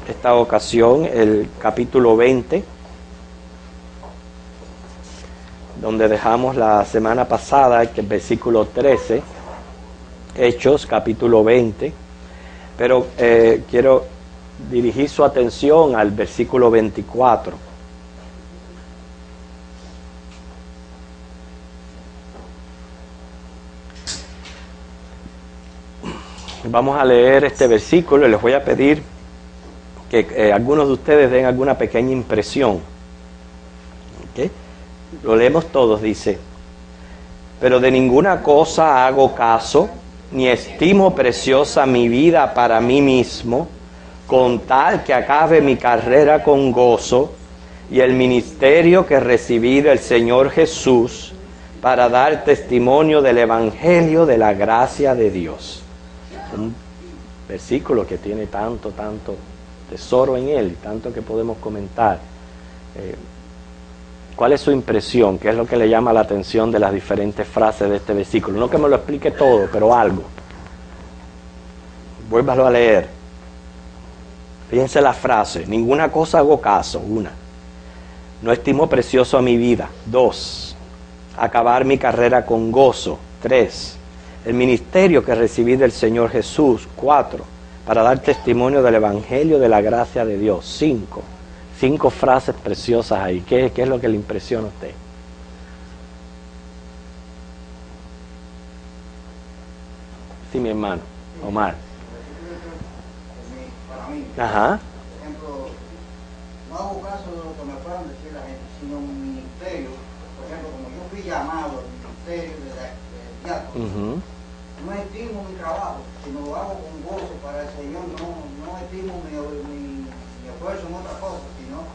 esta ocasión el capítulo 20, donde dejamos la semana pasada, que el versículo 13, Hechos, capítulo 20, pero quiero dirigir su atención al versículo 24. Vamos a leer este versículo y les voy a pedir que algunos de ustedes den alguna pequeña impresión. ¿Okay? Lo leemos todos, dice: pero de ninguna cosa hago caso, ni estimo preciosa mi vida para mí mismo, con tal que acabe mi carrera con gozo y el ministerio que recibí del Señor Jesús para dar testimonio del Evangelio de la gracia de Dios. Un versículo que tiene tanto tesoro en él, tanto que podemos comentar. ¿Cuál es su impresión? ¿Qué es lo que le llama la atención de las diferentes frases de este versículo? No que me lo explique todo, pero algo. Vuélvalo a leer. Fíjense la frase: ninguna cosa hago caso. 1. No estimo precioso a mi vida. 2. Acabar mi carrera con gozo. 3. El ministerio que recibí del Señor Jesús. 4. Para dar testimonio del Evangelio de la gracia de Dios. 5. 5 frases preciosas ahí. ¿Qué es lo que le impresiona a usted? Sí, mi hermano Omar. Para mí, Ajá. por ejemplo, no hago caso de lo que me puedan decir la gente, sino mi ministerio. Por ejemplo, como yo fui llamado al ministerio de diácono, no estimo mi trabajo, sino lo hago con gozo para el Señor. No estimo mi esfuerzo en otra cosa, sino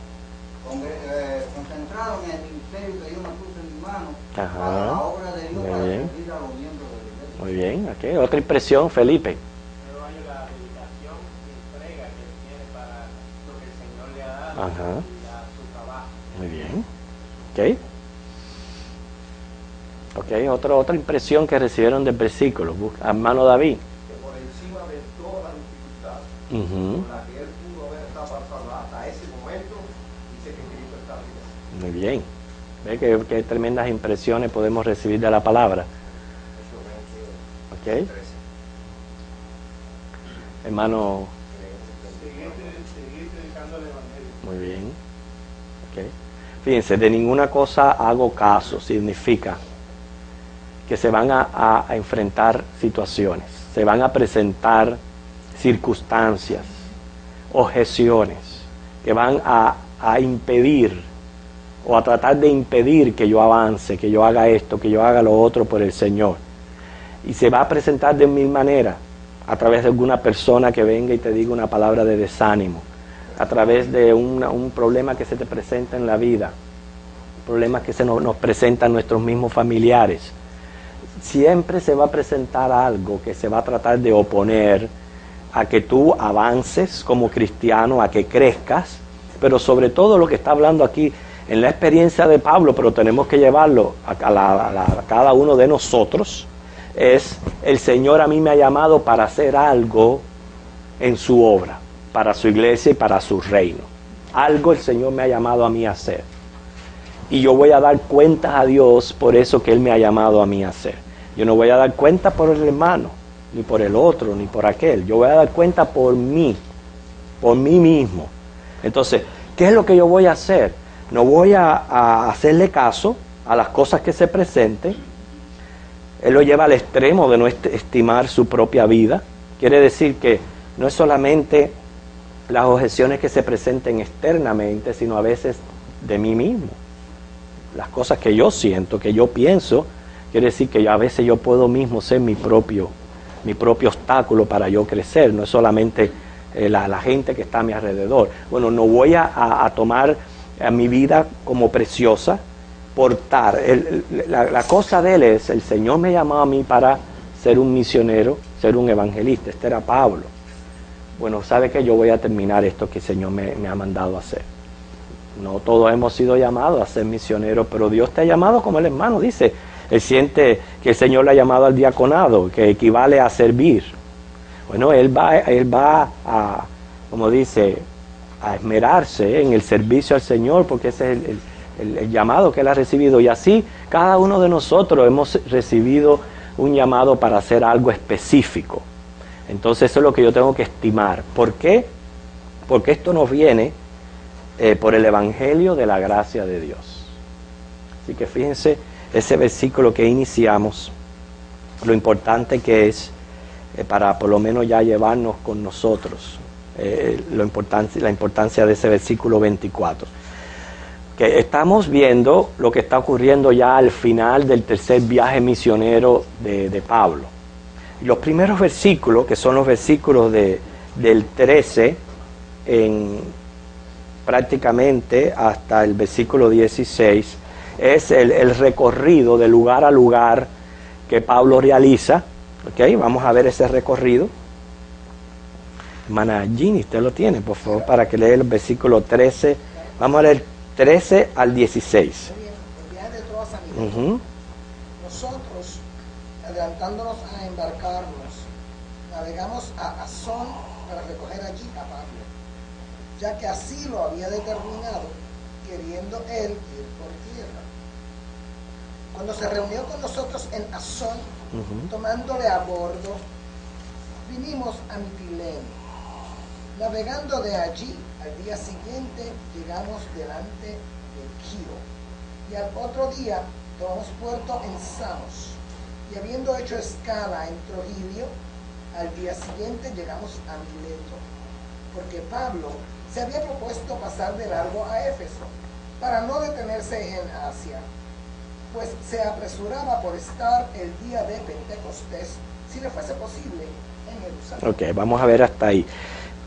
concentrado en el ministerio que Dios me puso en mi mano, para la obra de Dios, para servir a los miembros de la iglesia. Muy bien, okay. Otra impresión, Felipe. La dedicación y entrega que tiene para lo que el Señor le ha dado. Ajá. Y a su trabajo. Muy bien. Otra impresión que recibieron del versículo, hermano David. Que por encima de todas las dificultades con las que él pudo haber estado pasando hasta ese momento, dice que Cristo está vivo. Muy bien. ¿Ve qué tremendas impresiones podemos recibir de la palabra? Ok. Hermano. Seguir predicando el Evangelio. Muy bien. Okay. Fíjense, de ninguna cosa hago caso, significa que se van a enfrentar situaciones, se van a presentar circunstancias, objeciones, que van a impedir o a tratar de impedir que yo avance, que yo haga esto, que yo haga lo otro por el Señor. Y se va a presentar de mil maneras, a través de alguna persona que venga y te diga una palabra de desánimo, a través de un problema que se te presenta en la vida, problemas que se nos presentan nuestros mismos familiares. Siempre se va a presentar algo que se va a tratar de oponer a que tú avances como cristiano, a que crezcas, pero sobre todo lo que está hablando aquí en la experiencia de Pablo, pero tenemos que llevarlo a cada uno de nosotros, es: el Señor a mí me ha llamado para hacer algo en su obra, para su iglesia y para su reino. Algo el Señor me ha llamado a mí a hacer. Y yo voy a dar cuentas a Dios por eso que Él me ha llamado a mí a hacer. Yo no voy a dar cuenta por el hermano, ni por el otro, ni por aquel. Yo voy a dar cuenta por mí mismo. Entonces, ¿qué es lo que yo voy a hacer? No voy a hacerle caso a las cosas que se presenten. Él lo lleva al extremo de no estimar su propia vida. Quiere decir que no es solamente las objeciones que se presenten externamente, sino a veces de mí mismo. Las cosas que yo siento, que yo pienso, quiere decir que a veces yo puedo mismo ser mi propio obstáculo para yo crecer. No es solamente la gente que está a mi alrededor. Bueno, no voy a tomar a mi vida como preciosa, portar. La cosa de él es: el Señor me llamó a mí para ser un misionero, ser un evangelista. Este era Pablo. Bueno, ¿sabe qué? Yo voy a terminar esto que el Señor me ha mandado a hacer. No todos hemos sido llamados a ser misioneros, pero Dios te ha llamado, como el hermano dice. Él siente que el Señor le ha llamado al diaconado, que equivale a servir. Bueno, él va a, como dice, a esmerarse en el servicio al Señor, porque ese es el llamado que Él ha recibido. Y así cada uno de nosotros hemos recibido un llamado para hacer algo específico. Entonces eso es lo que yo tengo que estimar. ¿Por qué? Porque esto nos viene por el Evangelio de la gracia de Dios. Así que fíjense ese versículo que iniciamos, lo importante que es para por lo menos ya llevarnos con nosotros la importancia de ese versículo 24. Que estamos viendo lo que está ocurriendo ya al final del tercer viaje misionero de Pablo. Y los primeros versículos, que son los versículos del 13 prácticamente hasta el versículo 16, es el recorrido de lugar a lugar que Pablo realiza. ¿Okay? Vamos a ver ese recorrido. Hermana Ginny, usted lo tiene, por favor, para que lea el versículo 13. Vamos a leer 13 al 16. El viaje de Troas a Mileto. Nosotros, adelantándonos a embarcarnos, navegamos a Asón para recoger allí a Pablo, ya que así lo había determinado, queriendo él ir por tierra. Cuando se reunió con nosotros en Asón, tomándole a bordo, vinimos a Mitilene. Navegando de allí, al día siguiente llegamos delante de Quiro, y al otro día tomamos puerto en Samos, y habiendo hecho escala en Trogilio, al día siguiente llegamos a Mileto, porque Pablo se había propuesto pasar de largo a Éfeso, para no detenerse en Asia, pues se apresuraba por estar el día de Pentecostés, si le fuese posible, en Jerusalén. Ok, vamos a ver hasta ahí.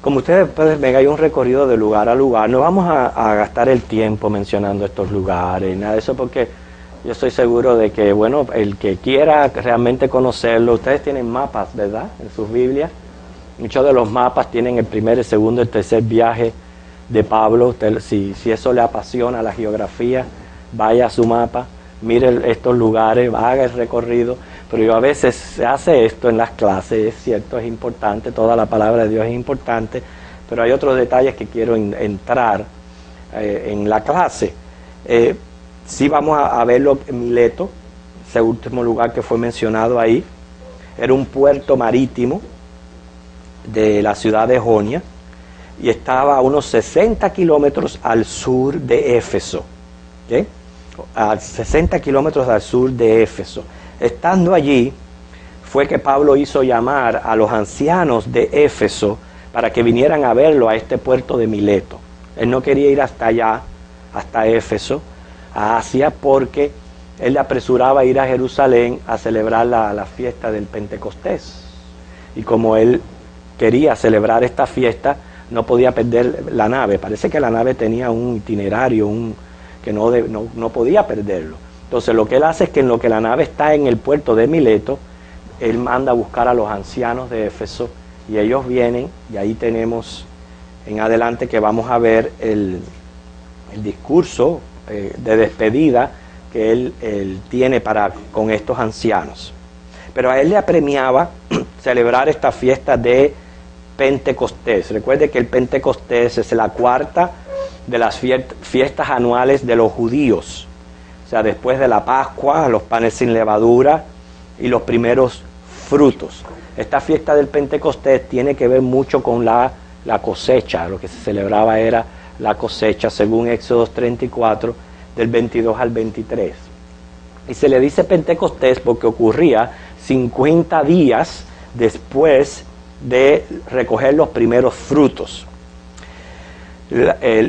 Como ustedes pueden ver, hay un recorrido de lugar a lugar. No vamos a gastar el tiempo mencionando estos lugares, nada de eso, porque yo estoy seguro de que, bueno, el que quiera realmente conocerlo, ustedes tienen mapas, ¿verdad?, en sus Biblias. Muchos de los mapas tienen el primer, el segundo, el tercer viaje de Pablo. Usted, si eso le apasiona la geografía, vaya a su mapa, mire estos lugares, haga el recorrido. Pero yo a veces se hace esto en las clases, es cierto, es importante, toda la palabra de Dios es importante, pero hay otros detalles que quiero entrar en la clase. Sí vamos a verlo en Mileto, ese último lugar que fue mencionado ahí. Era un puerto marítimo de la ciudad de Jonia y estaba a unos 60 kilómetros al sur de Éfeso. ¿Okay? A 60 kilómetros al sur de Éfeso. Estando allí, fue que Pablo hizo llamar a los ancianos de Éfeso para que vinieran a verlo a este puerto de Mileto. Él no quería ir hasta allá, hasta Éfeso, a Asia, porque él le apresuraba a ir a Jerusalén a celebrar la fiesta del Pentecostés. Y como él quería celebrar esta fiesta, no podía perder la nave. Parece que la nave tenía un itinerario, que no podía perderlo. Entonces lo que él hace es que en lo que la nave está en el puerto de Mileto, él manda a buscar a los ancianos de Éfeso y ellos vienen, y ahí tenemos en adelante que vamos a ver el discurso de despedida que él tiene con estos ancianos. Pero a él le apremiaba celebrar esta fiesta de Pentecostés. Recuerde que el Pentecostés es la cuarta de las fiestas anuales de los judíos. O sea, después de la Pascua, los panes sin levadura y los primeros frutos. Esta fiesta del Pentecostés tiene que ver mucho con la cosecha. Lo que se celebraba era la cosecha, según Éxodo 34, del 22 al 23. Y se le dice Pentecostés porque ocurría 50 días después de recoger los primeros frutos.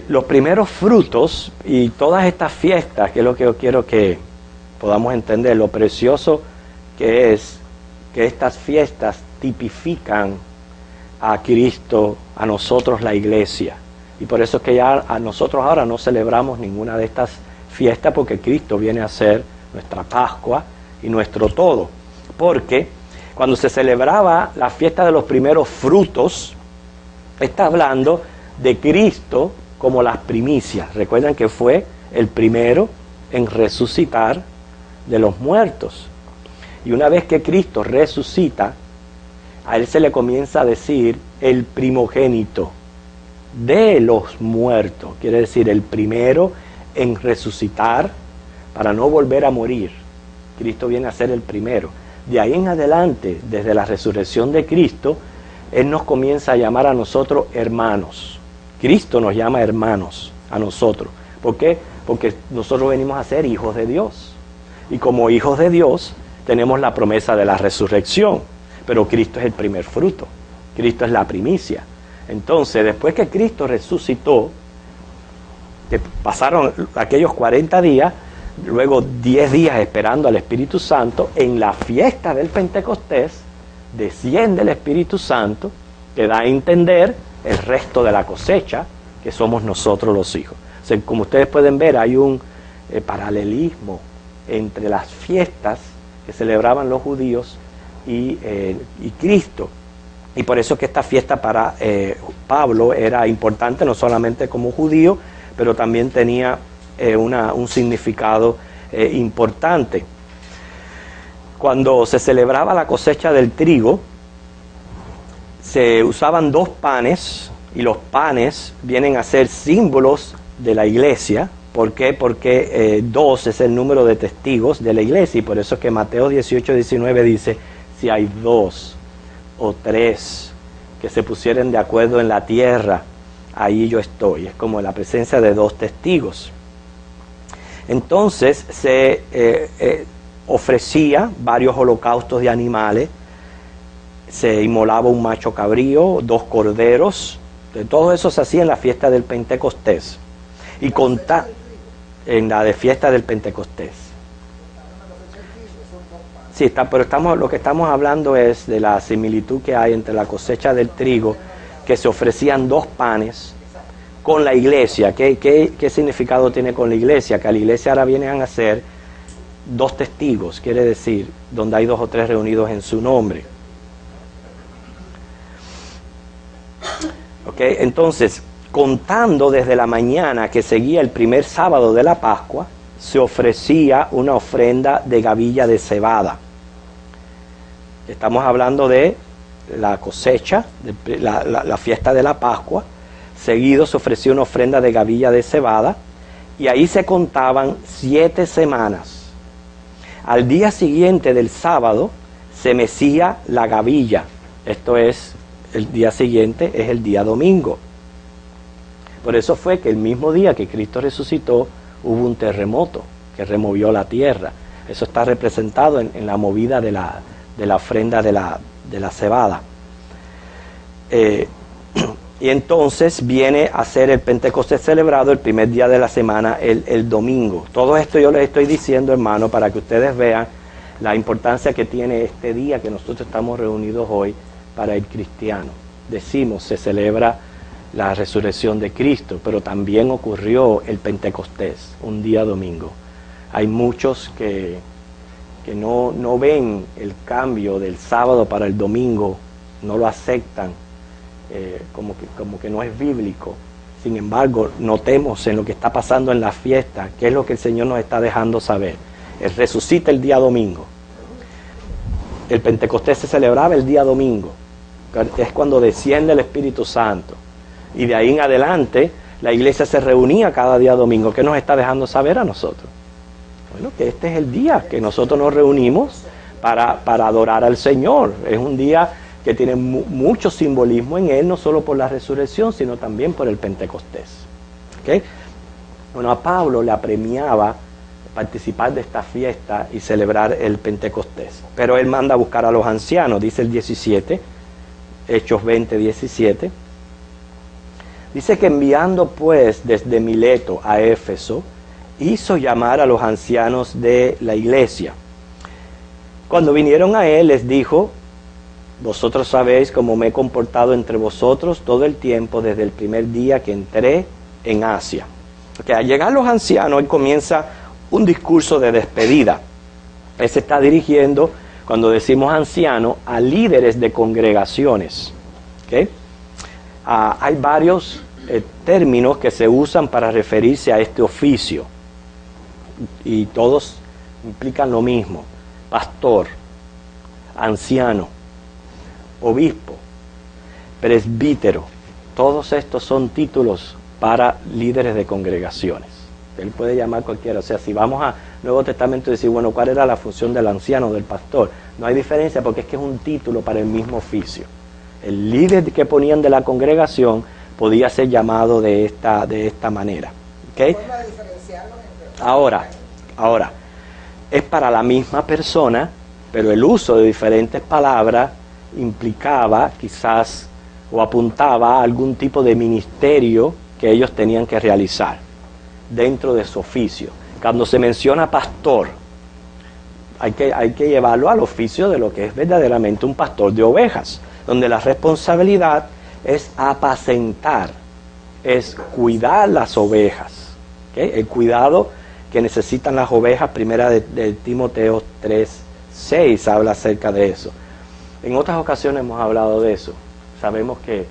Los primeros frutos y todas estas fiestas, que es lo que yo quiero que podamos entender, lo precioso que es que estas fiestas tipifican a Cristo, a nosotros la iglesia. Y por eso es que ya a nosotros ahora no celebramos ninguna de estas fiestas, porque Cristo viene a ser nuestra Pascua y nuestro todo. Porque cuando se celebraba la fiesta de los primeros frutos, está hablando de Cristo como las primicias. Recuerdan que fue el primero en resucitar de los muertos. Y una vez que Cristo resucita, a él se le comienza a decir el primogénito. de los muertos, quiere decir el primero en resucitar para no volver a morir. Cristo viene a ser el primero. De ahí en adelante, desde la resurrección de Cristo, Él nos comienza a llamar a nosotros hermanos. Cristo nos llama hermanos a nosotros. ¿Por qué? Porque nosotros venimos a ser hijos de Dios. Y como hijos de Dios tenemos la promesa de la resurrección. Pero Cristo es el primer fruto. Cristo es la primicia. Entonces, después que Cristo resucitó, que pasaron aquellos 40 días, luego 10 días esperando al Espíritu Santo, en la fiesta del Pentecostés desciende el Espíritu Santo, que da a entender el resto de la cosecha, que somos nosotros los hijos. O sea, como ustedes pueden ver, hay un paralelismo entre las fiestas que celebraban los judíos y Cristo. Y por eso que esta fiesta para Pablo era importante, no solamente como judío, pero también tenía un significado importante. Cuando se celebraba la cosecha del trigo, se usaban 2 panes, y los panes vienen a ser símbolos de la iglesia. ¿Por qué? Porque 2 es el número de testigos de la iglesia, y por eso es que Mateo 18:19 dice, si hay 2 o 3 que se pusieren de acuerdo en la tierra, ahí yo estoy. Es como la presencia de 2 testigos. Entonces se ofrecía varios holocaustos de animales, se inmolaba un macho cabrío, 2 corderos, de todo eso se hacía en la fiesta del Pentecostés. Y en la de fiesta del Pentecostés. Sí, pero lo que estamos hablando es de la similitud que hay entre la cosecha del trigo, que se ofrecían 2 panes, con la iglesia. ¿Qué significado tiene con la iglesia? Que a la iglesia ahora vienen a ser 2 testigos, quiere decir, donde hay 2 o 3 reunidos en su nombre. ¿Ok? Entonces, contando desde la mañana que seguía el primer sábado de la Pascua, se ofrecía una ofrenda de gavilla de cebada. Estamos hablando de la cosecha, de la fiesta de la Pascua. Seguido se ofreció una ofrenda de gavilla de cebada, y ahí se contaban 7 semanas. Al día siguiente del sábado se mecía la gavilla. Esto es, el día siguiente es el día domingo. Por eso fue que el mismo día que Cristo resucitó hubo un terremoto que removió la tierra. Eso está representado en la movida de la ofrenda de la cebada. Y entonces viene a ser el Pentecostés celebrado el primer día de la semana, el domingo. Todo esto yo les estoy diciendo, hermano, para que ustedes vean la importancia que tiene este día que nosotros estamos reunidos hoy para el cristiano. Decimos, se celebra la resurrección de Cristo, pero también ocurrió el Pentecostés, un día domingo. Hay muchos que no ven el cambio del sábado para el domingo, no lo aceptan, como que no es bíblico. Sin embargo, notemos en lo que está pasando en la fiesta, qué es lo que el Señor nos está dejando saber. Él resucita el día domingo. El Pentecostés se celebraba el día domingo, es cuando desciende el Espíritu Santo. Y de ahí en adelante, la iglesia se reunía cada día domingo. ¿Qué nos está dejando saber a nosotros? Bueno, que este es el día que nosotros nos reunimos para adorar al Señor. Es un día que tiene mucho simbolismo en él, no solo por la resurrección, sino también por el Pentecostés. ¿Okay? Bueno, a Pablo le apremiaba participar de esta fiesta y celebrar el Pentecostés. Pero él manda a buscar a los ancianos, dice el 17, Hechos 20, 17. Dice que enviando pues desde Mileto a Éfeso, hizo llamar a los ancianos de la iglesia. Cuando vinieron a él, les dijo: vosotros sabéis cómo me he comportado entre vosotros todo el tiempo desde el primer día que entré en Asia. Porque al llegar los ancianos, él comienza un discurso de despedida. Él se está dirigiendo, cuando decimos anciano, a líderes de congregaciones. ¿Okay? Hay varios términos que se usan para referirse a este oficio, y todos implican lo mismo: pastor, anciano, obispo, presbítero. todos estos son títulos para líderes de congregaciones. Él puede llamar cualquiera. O sea, si vamos a Nuevo Testamento y decir, bueno, ¿cuál era la función del anciano, del pastor? No hay diferencia porque es que es un título para el mismo oficio. El líder que ponían de la congregación podía ser llamado de esta manera. ¿Okay? Ahora, es para la misma persona, pero el uso de diferentes palabras implicaba quizás o apuntaba a algún tipo de ministerio que ellos tenían que realizar dentro de su oficio. Cuando se menciona pastor, hay que llevarlo al oficio de lo que es verdaderamente un pastor de ovejas, donde la responsabilidad es apacentar, es cuidar las ovejas. ¿Okay? El cuidado que necesitan las ovejas, primera de Timoteo 3:6 habla acerca de eso. En otras ocasiones hemos hablado de eso. Sabemos que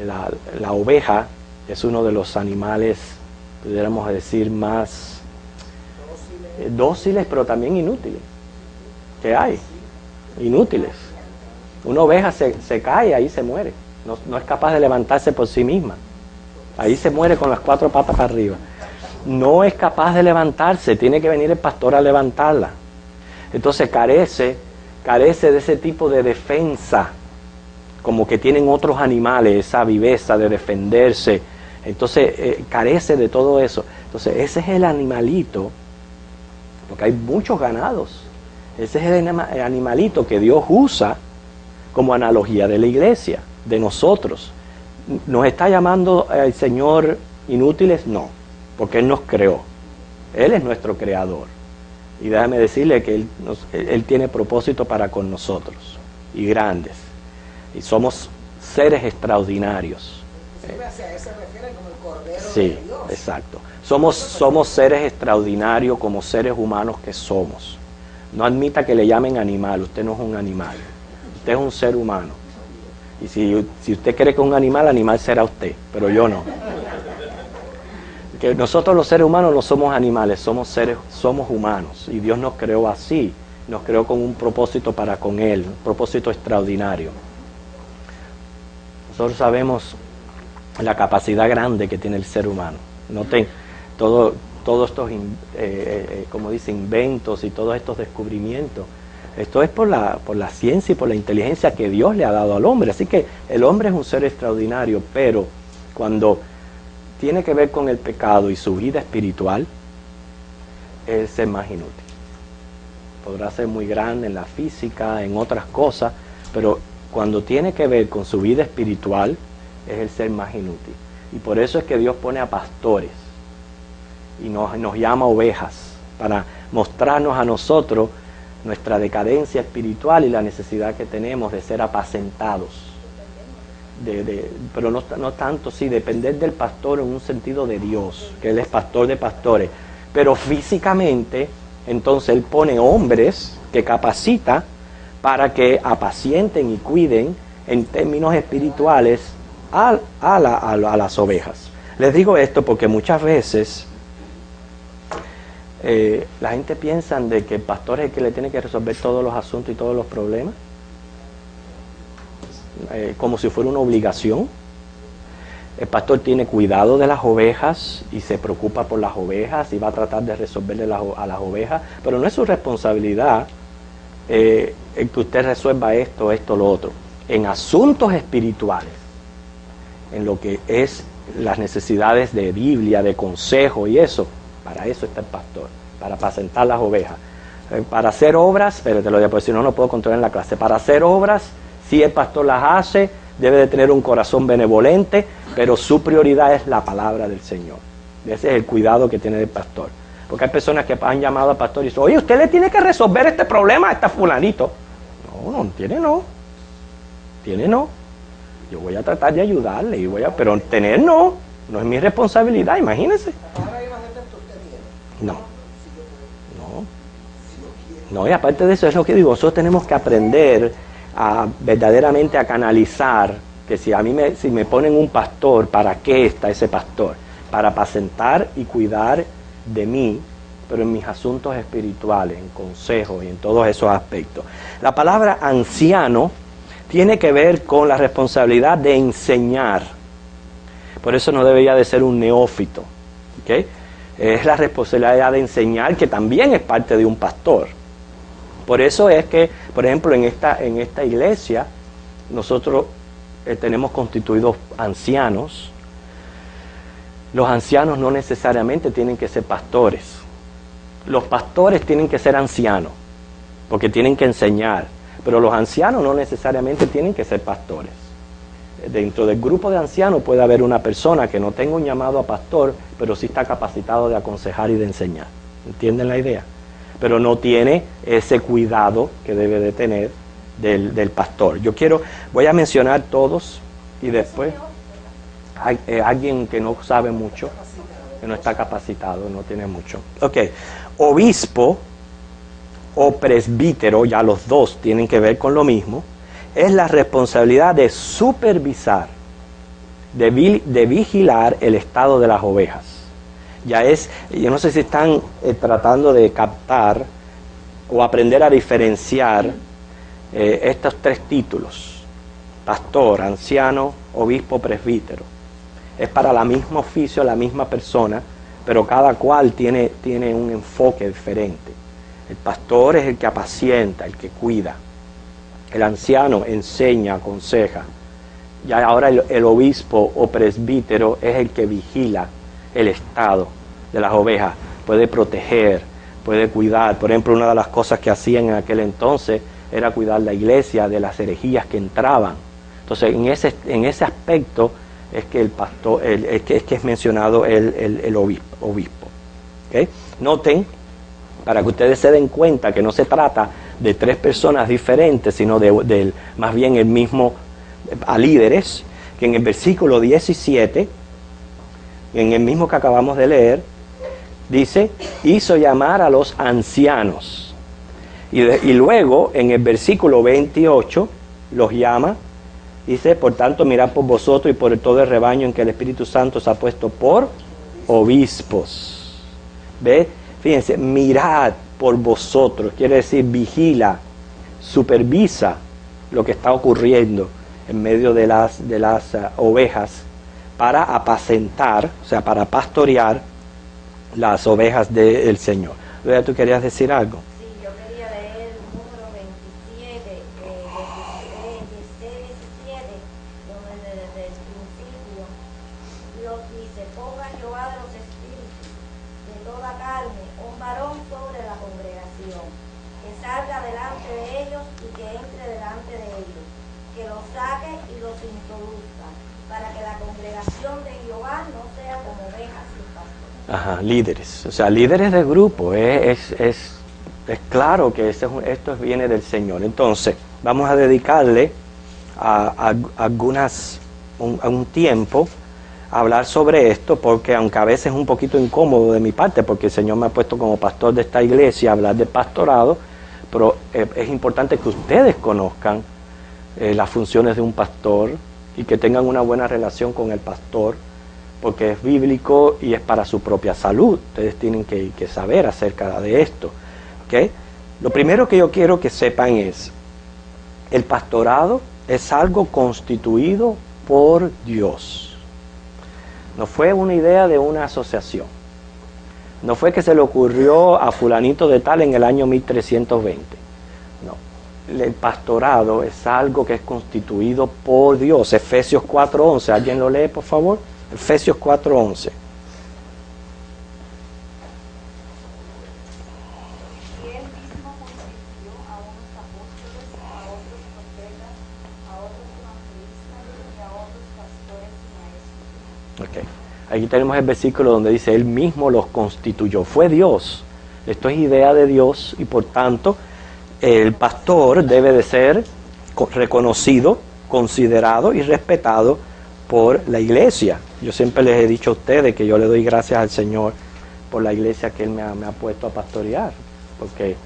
la oveja es uno de los animales, pudiéramos decir, más dóciles, pero también inútiles. ¿Qué hay? Inútiles. Una oveja se cae, ahí se muere. No es capaz de levantarse por sí misma. Ahí se muere con las 4 patas para arriba. No es capaz de levantarse, tiene que venir el pastor a levantarla. Entonces carece de ese tipo de defensa, como que tienen otros animales, esa viveza de defenderse. Entonces carece de todo eso. Entonces ese es el animalito, porque hay muchos ganados. Ese es el animalito que Dios usa como analogía de la iglesia, de nosotros. ¿Nos está llamando el Señor inútiles? No, porque Él nos creó. Él es nuestro creador. Y déjame decirle que Él tiene propósito para con nosotros, y grandes. Y somos seres extraordinarios. Hacia eso se refiere como el Cordero Sí, de Dios. exacto. Somos seres extraordinarios como seres humanos que somos. No admita que le llamen animal, usted no es un animal. Usted es un ser humano. Y si usted cree que es un animal será usted, pero yo no. Que nosotros los seres humanos no somos animales, somos humanos. Y Dios nos creó así, nos creó con un propósito para con Él, un propósito extraordinario. Nosotros sabemos la capacidad grande que tiene el ser humano. Noten, todos estos, como dice, inventos y todos estos descubrimientos. Esto es por la ciencia y por la inteligencia que Dios le ha dado al hombre. Así que el hombre es un ser extraordinario, pero cuando tiene que ver con el pecado y su vida espiritual, es el ser más inútil. Podrá ser muy grande en la física, en otras cosas, pero cuando tiene que ver con su vida espiritual, es el ser más inútil. Y por eso es que Dios pone a pastores y nos llama ovejas, para mostrarnos a nosotros nuestra decadencia espiritual y la necesidad que tenemos de ser apacentados. Pero no tanto, sí, depender del pastor en un sentido de Dios, que Él es pastor de pastores. Pero físicamente, entonces Él pone hombres que capacita para que apacienten y cuiden en términos espirituales a las ovejas. Les digo esto porque muchas veces la gente piensa de que el pastor es el que le tiene que resolver todos los asuntos y todos los problemas, como si fuera una obligación. El pastor tiene cuidado de las ovejas y se preocupa por las ovejas y va a tratar de resolverle a las ovejas, pero no es su responsabilidad el que usted resuelva esto, lo otro. En asuntos espirituales, en lo que es las necesidades de Biblia, de consejo y eso, para eso está el pastor, para apacentar las ovejas. Para hacer obras, pero te lo digo, porque si no, no puedo controlar en la clase. Para hacer obras, si el pastor las hace, debe de tener un corazón benevolente, pero su prioridad es la palabra del Señor. Ese es el cuidado que tiene el pastor. Porque hay personas que han llamado al pastor y dicen, oye, usted le tiene que resolver este problema a este fulanito. No. Tiene no. Yo voy a tratar de ayudarle, pero tener no es mi responsabilidad, imagínense. No, y aparte de eso es lo que digo, nosotros tenemos que aprender verdaderamente a canalizar, que si me ponen un pastor, ¿para qué está ese pastor? Para apacentar y cuidar de mí, pero en mis asuntos espirituales, en consejos y en todos esos aspectos. La palabra anciano tiene que ver con la responsabilidad de enseñar Por eso no debería de ser un neófito. ¿Okay? Es la responsabilidad de enseñar, que también es parte de un pastor. Por eso es que, por ejemplo, en esta iglesia, nosotros tenemos constituidos ancianos. Los ancianos no necesariamente tienen que ser pastores. Los pastores tienen que ser ancianos, porque tienen que enseñar. Pero los ancianos no necesariamente tienen que ser pastores. Dentro del grupo de ancianos puede haber una persona que no tenga un llamado a pastor, pero sí está capacitado de aconsejar y de enseñar. ¿Entienden la idea? Pero no tiene ese cuidado que debe de tener del pastor. Voy a mencionar todos y después alguien que no sabe mucho, que no está capacitado, no tiene mucho. Ok, obispo o presbítero, ya los dos tienen que ver con lo mismo, es la responsabilidad de supervisar, de vigilar el estado de las ovejas. Yo no sé si están tratando de captar o aprender a diferenciar estos tres títulos: pastor, anciano, obispo, presbítero. Es para el mismo oficio, la misma persona, pero cada cual tiene un enfoque diferente. El pastor es el que apacienta, el que cuida. El anciano enseña, aconseja. Ya ahora el obispo o presbítero es el que vigila el estado de las ovejas. Puede proteger, puede cuidar. Por ejemplo, una de las cosas que hacían en aquel entonces era cuidar la iglesia de las herejías que entraban. Entonces, en ese aspecto es que el pastor, es que es mencionado el obispo. ¿Okay? Noten, para que ustedes se den cuenta que no se trata de tres personas diferentes, sino más bien el mismo, a líderes, que en el versículo 17, en el mismo que acabamos de leer, dice, hizo llamar a los ancianos. Y luego, en el versículo 28, los llama, dice, por tanto, mirad por vosotros y por todo el rebaño en que el Espíritu Santo os ha puesto por obispos. ¿Ve? Fíjense, mirad por vosotros, quiere decir vigila, supervisa lo que está ocurriendo en medio de las ovejas para apacentar, o sea, para pastorear las ovejas del Señor. Luego, ¿tú querías decir algo? Sí, yo quería leer el número 27, 17, donde desde el principio Dios dice, ponga Jehová de los espíritus de toda carne un varón sobre la congregación, que salga delante de ellos y que entre delante de ellos, que los saque y los introduzca, para que la congregación de Jehová no sea como ovejas sin pastor. Ajá, líderes, o sea, líderes de grupo. Es claro que esto viene del Señor. Entonces, vamos a dedicarle un tiempo a hablar sobre esto, porque aunque a veces es un poquito incómodo de mi parte, porque el Señor me ha puesto como pastor de esta iglesia a hablar de pastorado, pero es importante que ustedes conozcan las funciones de un pastor y que tengan una buena relación con el pastor, porque es bíblico y es para su propia salud. Ustedes tienen que saber acerca de esto. ¿Okay? Lo primero que yo quiero que sepan es, el pastorado es algo constituido por Dios. No fue una idea de una asociación. No fue que se le ocurrió a fulanito de tal en el año 1320. No. El pastorado es algo que es constituido por Dios. Efesios 4:11. ¿Alguien lo lee, por favor? Efesios 4:11. Y él mismo constituyó a unos apóstoles, a otros profetas, a otros evangelistas y a otros pastores y maestros. Okay. Aquí tenemos el versículo donde dice, él mismo los constituyó. Fue Dios. Esto es idea de Dios y por tanto el pastor debe de ser reconocido, considerado y respetado por la iglesia. Yo siempre les he dicho a ustedes que yo le doy gracias al Señor por la iglesia que Él me ha puesto a pastorear, porque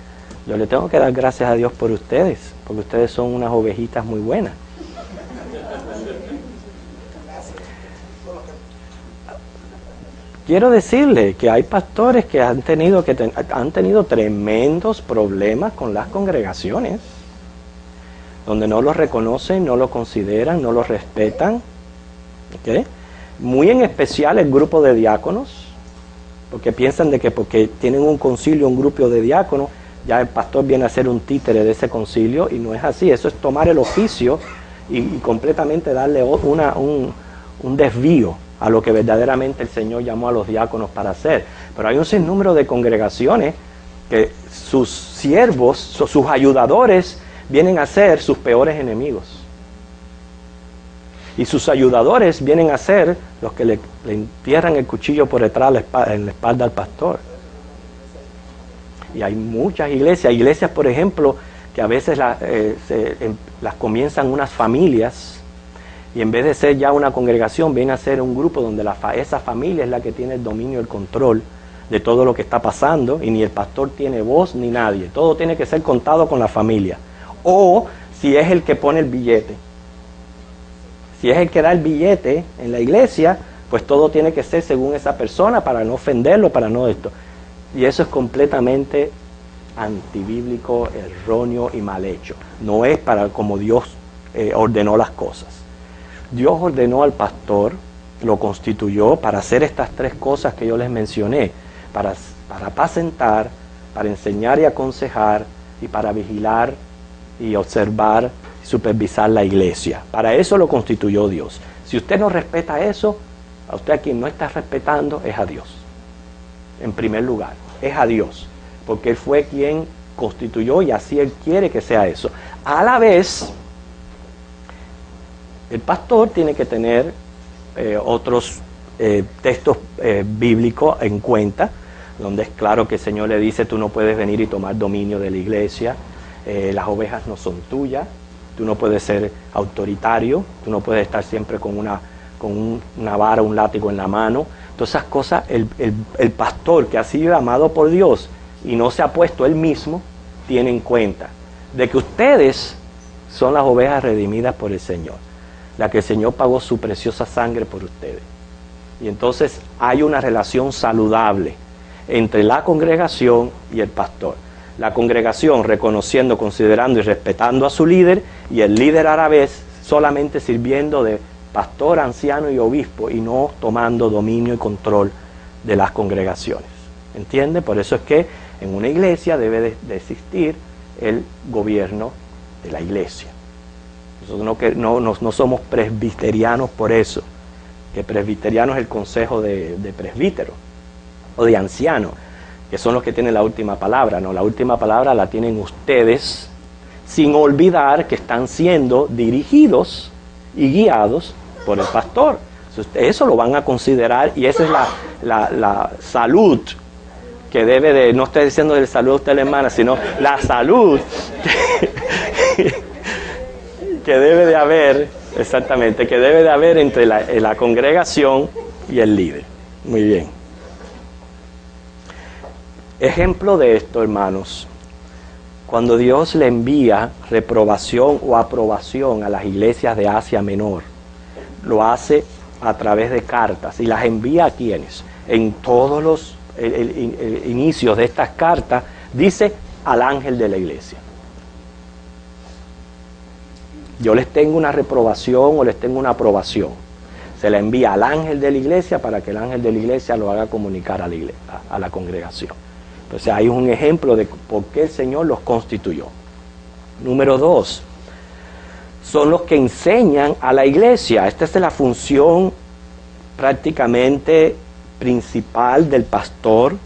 yo le tengo que dar gracias a Dios por ustedes, porque ustedes son unas ovejitas muy buenas. Quiero decirle que hay pastores que han tenido tremendos problemas con las congregaciones, donde no los reconocen, no los consideran, no los respetan. ¿Okay? muy en especial el grupo de diáconos, porque piensan de que porque tienen un concilio, un grupo de diáconos, ya el pastor viene a ser un títere de ese concilio, y no es así. Eso es tomar el oficio y completamente darle un desvío a lo que verdaderamente el Señor llamó a los diáconos para hacer. Pero hay un sinnúmero de congregaciones que sus siervos, sus ayudadores, vienen a ser sus peores enemigos. Y sus ayudadores vienen a ser los que le entierran el cuchillo por detrás en la espalda al pastor. Y hay muchas iglesias, por ejemplo, que a veces las comienzan unas familias, y en vez de ser ya una congregación, viene a ser un grupo donde esa familia es la que tiene el dominio, el control de todo lo que está pasando, y ni el pastor tiene voz ni nadie. Todo tiene que ser contado con la familia. O si es el que pone el billete. Si es el que da el billete en la iglesia, pues todo tiene que ser según esa persona para no ofenderlo, para no esto. Y eso es completamente antibíblico, erróneo y mal hecho. No es para como Dios ordenó las cosas. Dios ordenó al pastor, lo constituyó para hacer estas tres cosas que yo les mencioné, para apacentar, para enseñar y aconsejar, y para vigilar y observar y supervisar la iglesia. Para eso lo constituyó Dios. Si usted no respeta eso, a usted a quien no está respetando es a Dios. En primer lugar, es a Dios, porque Él fue quien constituyó y así Él quiere que sea eso. A la vez, el pastor tiene que tener otros textos bíblicos en cuenta, donde es claro que el Señor le dice: tú no puedes venir y tomar dominio de la iglesia, las ovejas no son tuyas, tú no puedes ser autoritario, tú no puedes estar siempre con una vara, un látigo en la mano. Todas esas cosas, el pastor que ha sido amado por Dios y no se ha puesto él mismo, tiene en cuenta de que ustedes son las ovejas redimidas por el Señor, la que el Señor pagó su preciosa sangre por ustedes. Y entonces hay una relación saludable entre la congregación y el pastor. La congregación reconociendo, considerando y respetando a su líder, y el líder a la vez solamente sirviendo de pastor, anciano y obispo, y no tomando dominio y control de las congregaciones. ¿Entiende? Por eso es que en una iglesia debe de existir el gobierno de la iglesia. Nosotros no somos presbiterianos por eso, que presbiteriano es el consejo de presbítero o de anciano, que son los que tienen la última palabra. No, la última palabra la tienen ustedes, sin olvidar que están siendo dirigidos y guiados por el pastor. Eso lo van a considerar, y esa es la salud que debe de, no estoy diciendo de salud a usted, la hermana, sino la salud que debe de haber, exactamente, que debe de haber entre la congregación y el líder. Muy bien. Ejemplo de esto, hermanos, cuando Dios le envía reprobación o aprobación a las iglesias de Asia Menor, lo hace a través de cartas, y las envía a quienes. En todos los inicios de estas cartas dice al ángel de la iglesia: yo les tengo una reprobación o les tengo una aprobación. Se la envía al ángel de la iglesia para que el ángel de la iglesia lo haga comunicar a la congregación. Entonces hay un ejemplo de por qué el Señor los constituyó. Número 2, son los que enseñan a la iglesia. Esta es la función prácticamente principal del pastor,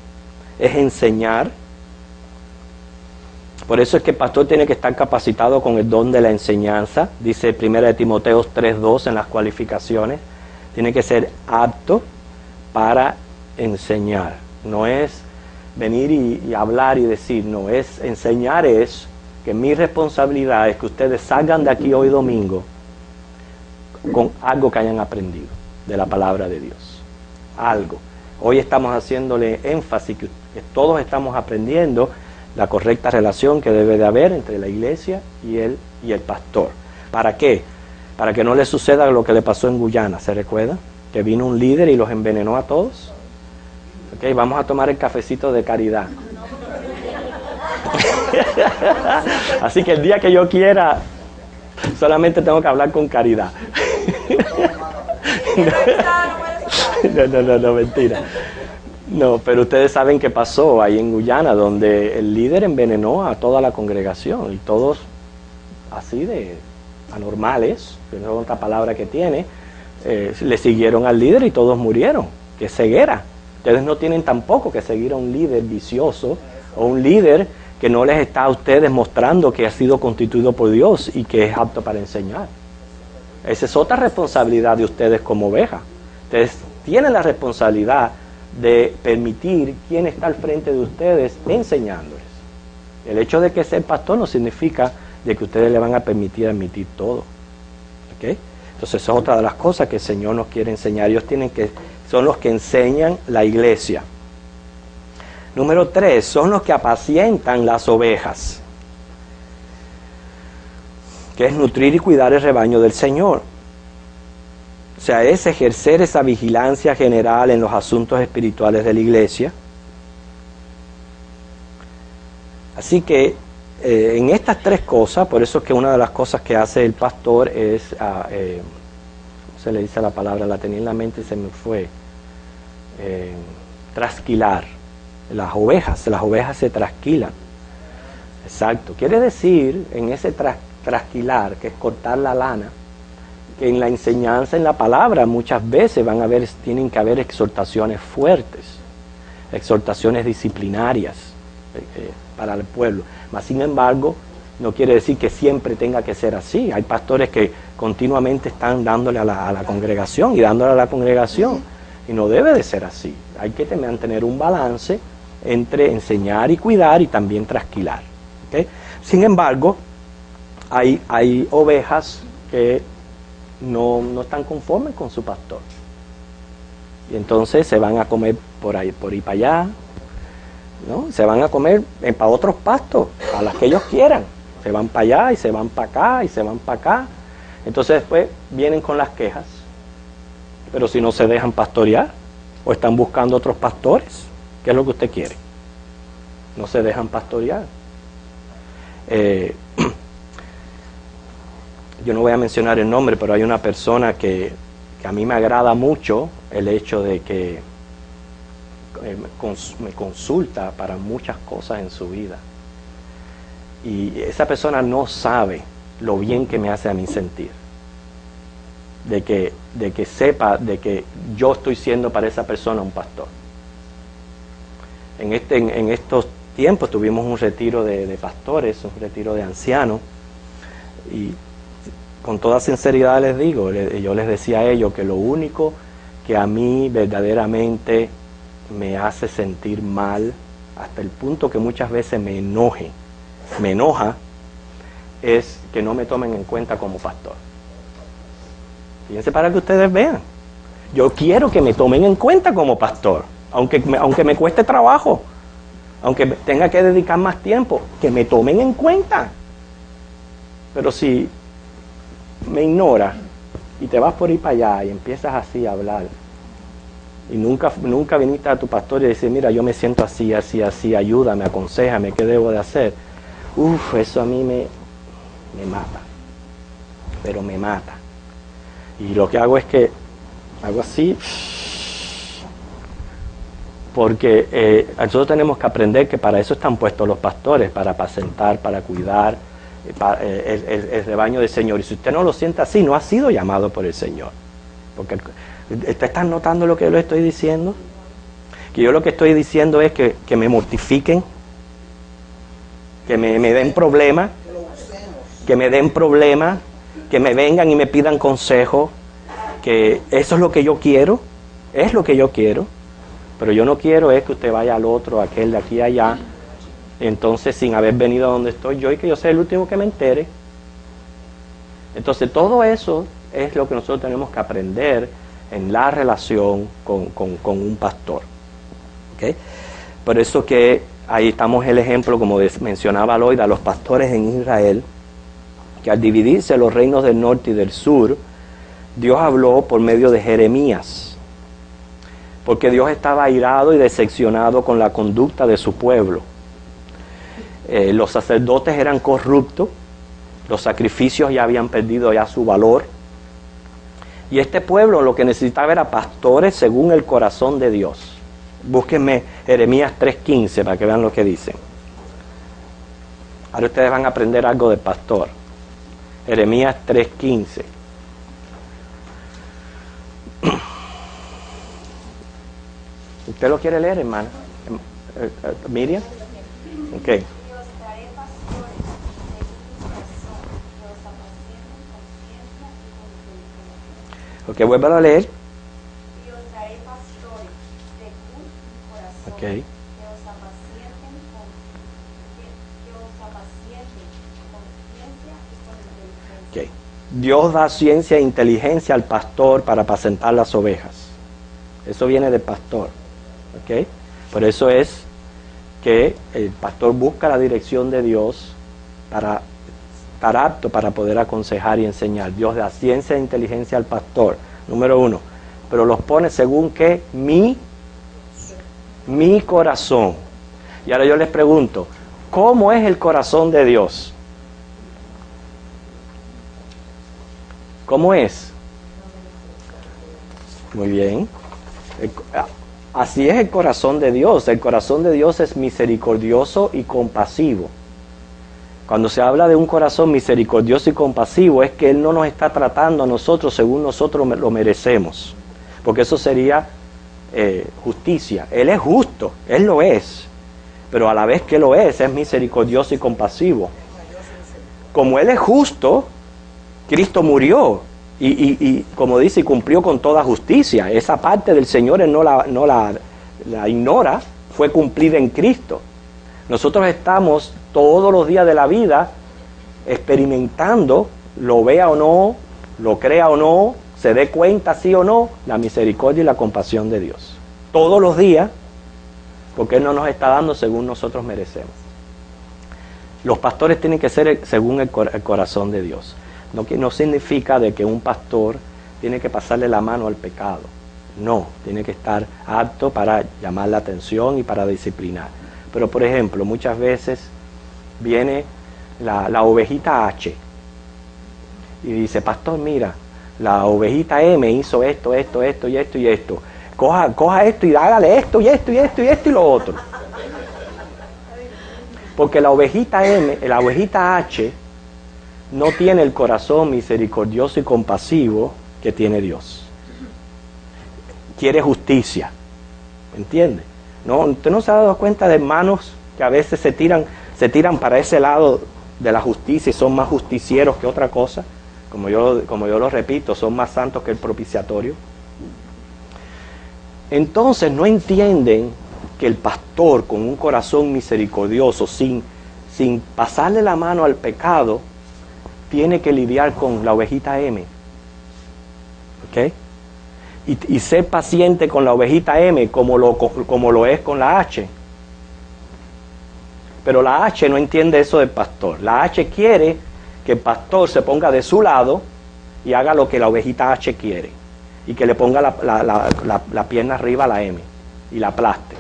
es enseñar. Por eso es que el pastor tiene que estar capacitado con el don de la enseñanza. Dice 1 Timoteo 3:2 en las cualificaciones. Tiene que ser apto para enseñar. No es venir y hablar y decir, no, es enseñar. Es que mi responsabilidad es que ustedes salgan de aquí hoy domingo con algo que hayan aprendido de la palabra de Dios. Algo. Hoy estamos haciéndole énfasis que todos estamos aprendiendo la correcta relación que debe de haber entre la iglesia y el pastor. ¿Para qué? Para que no le suceda lo que le pasó en Guyana, ¿se recuerda? Que vino un líder y los envenenó a todos. Ok, vamos a tomar el cafecito de caridad. Así que el día que yo quiera, solamente tengo que hablar con caridad. No, mentira. No, pero ustedes saben qué pasó ahí en Guyana, donde el líder envenenó a toda la congregación y todos así de anormales, que no es otra palabra que tiene, le siguieron al líder y todos murieron. ¡Qué ceguera! Ustedes no tienen tampoco que seguir a un líder vicioso o un líder que no les está a ustedes mostrando que ha sido constituido por Dios y que es apto para enseñar. Esa es otra responsabilidad de ustedes como ovejas. Ustedes tienen la responsabilidad de permitir quién está al frente de ustedes enseñándoles. El hecho de que sea el pastor no significa de que ustedes le van a permitir admitir todo. ¿Okay? Entonces esa es otra de las cosas que el Señor nos quiere enseñar. Ellos son los que enseñan la iglesia. Número 3, son los que apacientan las ovejas, que es nutrir y cuidar el rebaño del Señor. O sea, es ejercer esa vigilancia general en los asuntos espirituales de la iglesia. Así que en estas 3 cosas, por eso es que una de las cosas que hace el pastor es, ¿cómo se le dice la palabra? La tenía en la mente y se me fue. Trasquilar. Las ovejas se trasquilan. Exacto. Quiere decir, en ese trasquilar, que es cortar la lana, que en la enseñanza, en la palabra, muchas veces tienen que haber exhortaciones fuertes, exhortaciones disciplinarias para el pueblo. Mas, sin embargo, no quiere decir que siempre tenga que ser así. Hay pastores que continuamente están dándole a la congregación y dándole a la congregación, y no debe de ser así. Hay que mantener un balance entre enseñar y cuidar y también trasquilar. ¿Okay? Sin embargo, hay ovejas que no están conformes con su pastor. Y entonces se van a comer por ahí para allá, ¿no? Se van a comer para otros pastos, a las que ellos quieran. Se van para allá y se van para acá y se van para acá. Entonces después vienen con las quejas. Pero si no se dejan pastorear o están buscando otros pastores, ¿qué es lo que usted quiere? No se dejan pastorear. Yo no voy a mencionar el nombre, pero hay una persona que a mí me agrada mucho el hecho de que me consulta para muchas cosas en su vida. Y esa persona no sabe lo bien que me hace a mí sentir. De que sepa de que yo estoy siendo para esa persona un pastor. En estos tiempos tuvimos un retiro de pastores, un retiro de ancianos, y con toda sinceridad les digo, yo les decía a ellos que lo único que a mí verdaderamente me hace sentir mal, hasta el punto que muchas veces me enoja, es que no me tomen en cuenta como pastor. Fíjense, para que ustedes vean. Yo quiero que me tomen en cuenta como pastor, aunque me cueste trabajo, aunque tenga que dedicar más tiempo, que me tomen en cuenta. Pero si me ignora y te vas por ir para allá y empiezas así a hablar y nunca viniste a tu pastor y dices, mira, yo me siento así, ayúdame, aconséjame, ¿qué debo de hacer? Eso a mí me mata, pero me mata. Y lo que hago es que hago así, porque nosotros tenemos que aprender que para eso están puestos los pastores, para apacentar, para cuidar el rebaño del Señor. Y si usted no lo siente así, no ha sido llamado por el Señor. Porque ¿usted está notando lo que yo le estoy diciendo? Que yo lo que estoy diciendo es que me mortifiquen, que me den problemas, que me vengan y me pidan consejo, que eso es lo que yo quiero, pero yo no quiero es que usted vaya al otro, aquel de aquí a allá, entonces sin haber venido a donde estoy yo y que yo sea el último que me entere. Entonces todo eso es lo que nosotros tenemos que aprender en la relación con un pastor. ¿Okay? Por eso que ahí estamos el ejemplo, como mencionaba Lloyd, a los pastores en Israel, que al dividirse los reinos del norte y del sur, Dios habló por medio de Jeremías, porque Dios estaba airado y decepcionado con la conducta de su pueblo. Los sacerdotes eran corruptos, los sacrificios ya habían perdido ya su valor, Y este pueblo lo que necesitaba era pastores según el corazón de Dios. Búsquenme Jeremías 3:15 para que vean lo que dicen. Ahora ustedes van a aprender algo de pastor. Jeremías 3:15. ¿Usted lo quiere leer, hermana? ¿Miriam? Ok. Ok, vuélvalo a leer. Y os daré pastores según mi corazón, Ok. que os apacienten con ciencia y con inteligencia. Ok. Dios da ciencia e inteligencia al pastor para apacentar las ovejas. Eso viene del pastor. Ok. Por eso es que el pastor busca la dirección de Dios para estar apto para poder aconsejar y enseñar. Dios da ciencia e inteligencia al pastor, número 1. Pero los pone según que mi corazón. Y ahora yo les pregunto, ¿cómo es el corazón de Dios? ¿Cómo es? Muy bien. Así es el corazón de Dios. El corazón de Dios es misericordioso y compasivo. Cuando se habla de un corazón misericordioso y compasivo, es que Él no nos está tratando a nosotros según nosotros lo merecemos. Porque eso sería justicia. Él es justo, Él lo es. Pero a la vez que lo es misericordioso y compasivo. Como Él es justo, Cristo murió. Y como dice, cumplió con toda justicia. Esa parte del Señor Él no la ignora, fue cumplida en Cristo. Nosotros estamos todos los días de la vida experimentando, lo vea o no, lo crea o no, se dé cuenta sí o no, la misericordia y la compasión de Dios. Todos los días, porque Él no nos está dando según nosotros merecemos. Los pastores tienen que ser según el corazón de Dios. No significa de que un pastor tiene que pasarle la mano al pecado. No, tiene que estar apto para llamar la atención y para disciplinar. Pero por ejemplo, muchas veces viene la ovejita H y dice, pastor, mira, la ovejita M hizo esto y esto. Coja esto y hágale esto y lo otro. Porque la ovejita M, la ovejita H, no tiene el corazón misericordioso y compasivo que tiene Dios. Quiere justicia. ¿Entiende? No, ¿usted no se ha dado cuenta de hermanos que a veces se tiran para ese lado de la justicia y son más justicieros que otra cosa? Como yo lo repito, son más santos que el propiciatorio. Entonces no entienden que el pastor con un corazón misericordioso, sin pasarle la mano al pecado, tiene que lidiar con la ovejita M. ¿Ok? Y ser paciente con la ovejita M como lo es con la H. Pero la H no entiende eso del pastor. La H quiere que el pastor se ponga de su lado y haga lo que la ovejita H quiere. Y que le ponga la pierna arriba a la M y la aplaste.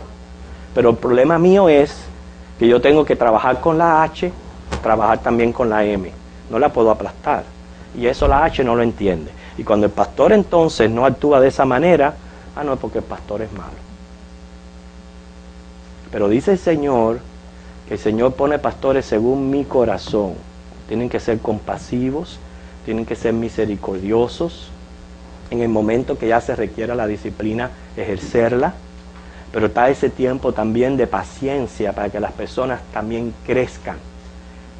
Pero el problema mío es que yo tengo que trabajar con la H, trabajar también con la M. No la puedo aplastar. Y eso la H no lo entiende. Y cuando el pastor entonces no actúa de esa manera, no es porque el pastor es malo. Pero dice el Señor que el Señor pone pastores según mi corazón. Tienen que ser compasivos, tienen que ser misericordiosos. En el momento que ya se requiera la disciplina, ejercerla. Pero está ese tiempo también de paciencia para que las personas también crezcan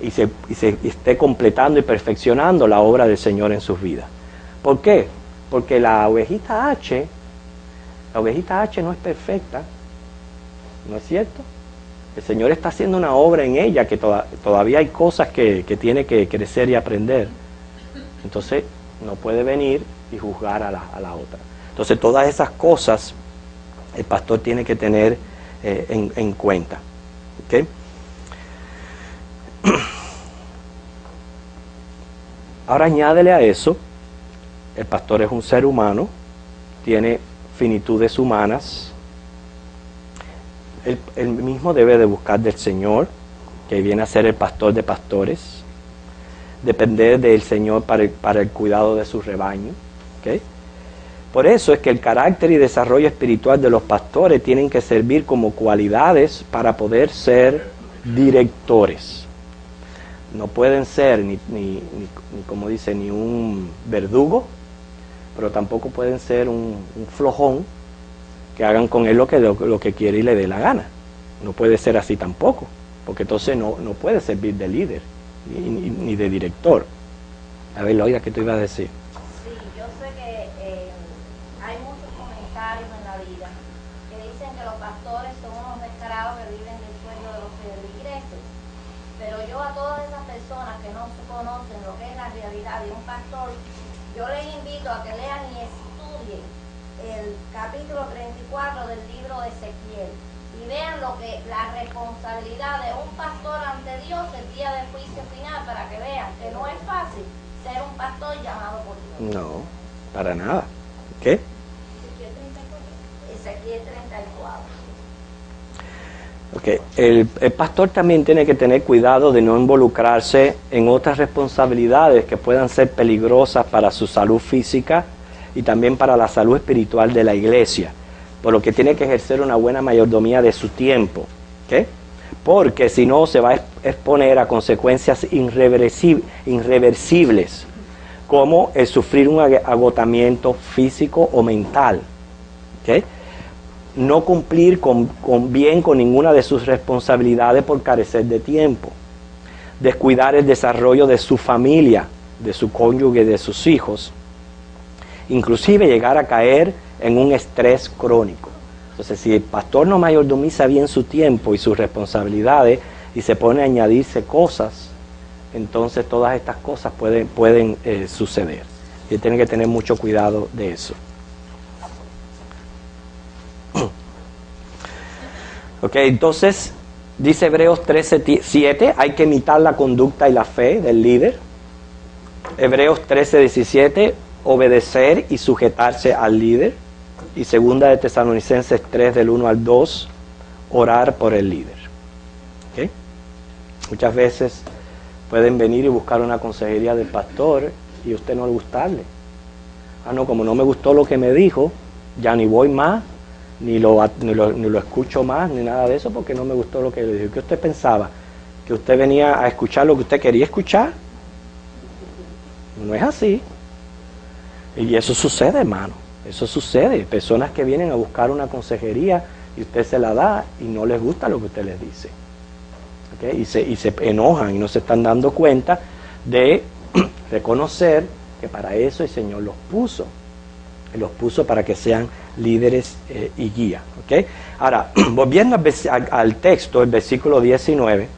y se esté completando y perfeccionando la obra del Señor en sus vidas. ¿Por qué? Porque la ovejita H no es perfecta, ¿no es cierto? El Señor está haciendo una obra en ella que todavía hay cosas que tiene que crecer y aprender. Entonces no puede venir y juzgar a la otra. Entonces todas esas cosas el pastor tiene que tener en cuenta. ¿Okay? Ahora añádele a eso, el pastor es un ser humano, tiene finitudes humanas, él mismo debe de buscar del Señor, que viene a ser el pastor de pastores, depender del Señor para el cuidado de su rebaño, ¿okay? Por eso es que el carácter y desarrollo espiritual de los pastores tienen que servir como cualidades para poder ser directores. No pueden ser ni como dice, ni un verdugo, pero tampoco pueden ser un flojón que hagan con él lo que quiere y le dé la gana. No puede ser así tampoco, porque entonces no puede servir de líder ni de director. A ver, Loida, ¿qué te iba a decir? Sí, yo sé que hay muchos comentarios en la vida que dicen que los pastores son unos descarados que viven del sueño de los feligreses. Pero yo a todas esas personas que no conocen lo que es la realidad de un pastor, yo les invito a que lean y estudien el capítulo 34 del libro de Ezequiel y vean la responsabilidad de un pastor ante Dios el día del juicio final, para que vean que no es fácil ser un pastor llamado por Dios. No, para nada. ¿Qué? Ezequiel 34. Okay. El pastor también tiene que tener cuidado de no involucrarse en otras responsabilidades que puedan ser peligrosas para su salud física y también para la salud espiritual de la iglesia, por lo que tiene que ejercer una buena mayordomía de su tiempo, ¿okay? Porque si no se va a exponer a consecuencias irreversibles, como el sufrir un agotamiento físico o mental, ¿okay? No cumplir bien con ninguna de sus responsabilidades por carecer de tiempo, descuidar el desarrollo de su familia, de su cónyuge, de sus hijos, inclusive llegar a caer en un estrés crónico. Entonces, si el pastor no mayordomiza bien su tiempo y sus responsabilidades y se pone a añadirse cosas, entonces todas estas cosas pueden suceder. Y tiene que tener mucho cuidado de eso. Ok, entonces dice Hebreos 13:7, hay que imitar la conducta y la fe del líder. Hebreos 13:17, obedecer y sujetarse al líder. Y segunda de Tesalonicenses 3 del 1 al 2, orar por el líder. ¿Okay? Muchas veces pueden venir y buscar una consejería del pastor y a usted no le gustarle. Ah, no, como no me gustó lo que me dijo, ya ni voy más, ni lo escucho más, ni nada de eso, porque no me gustó lo que le dijo. ¿Qué usted pensaba? ¿Que usted venía a escuchar lo que usted quería escuchar? No es así. Y eso sucede, hermano. Eso sucede. Personas que vienen a buscar una consejería y usted se la da y no les gusta lo que usted les dice. ¿Okay? Y se enojan y no se están dando cuenta de reconocer que para eso el Señor los puso. Los puso para que sean líderes y guía. ¿Okay? Ahora, volviendo al texto, el versículo 19,